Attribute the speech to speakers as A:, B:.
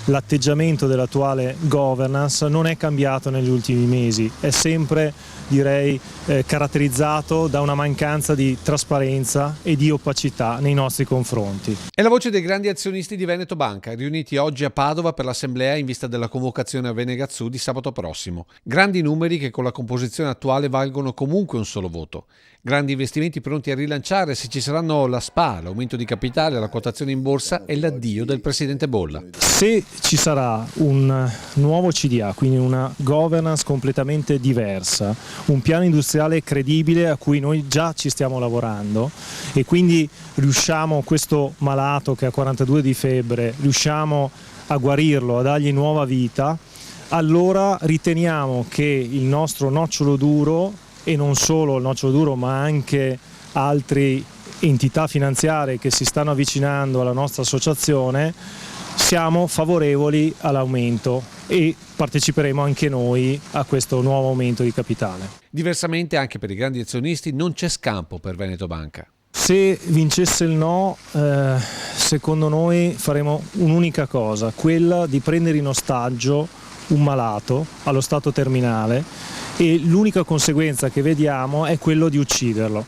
A: l'atteggiamento dell'attuale governance non è cambiato negli ultimi mesi, è sempre, direi, caratterizzato da una mancanza di trasparenza e di opacità nei nostri confronti.
B: È la voce dei grandi azionisti di Veneto Banca, riuniti oggi a Padova per l'assemblea in vista della convocazione a Venegazzù di sabato prossimo. Grandi numeri che con la composizione attuale valgono comunque un solo voto. Grandi investimenti pronti a rilanciare se ci saranno la SPA, l'aumento di capitale, la quotazione in borsa e l'addio del presidente Bolla.
A: Se ci sarà un nuovo CDA, quindi una governance completamente diversa, un piano industriale credibile a cui noi già ci stiamo lavorando e quindi riusciamo, questo malato che ha 42 di febbre, riusciamo a guarirlo, a dargli nuova vita, allora riteniamo che il nostro nocciolo duro, e non solo il nocciolo duro ma anche altre entità finanziarie che si stanno avvicinando alla nostra associazione, siamo favorevoli all'aumento e parteciperemo anche noi a questo nuovo aumento di capitale.
B: Diversamente anche per i grandi azionisti non c'è scampo per Veneto Banca.
A: Se vincesse il no, secondo noi faremo un'unica cosa, quella di prendere in ostaggio un malato allo stato terminale, e l'unica conseguenza che vediamo è quello di ucciderlo.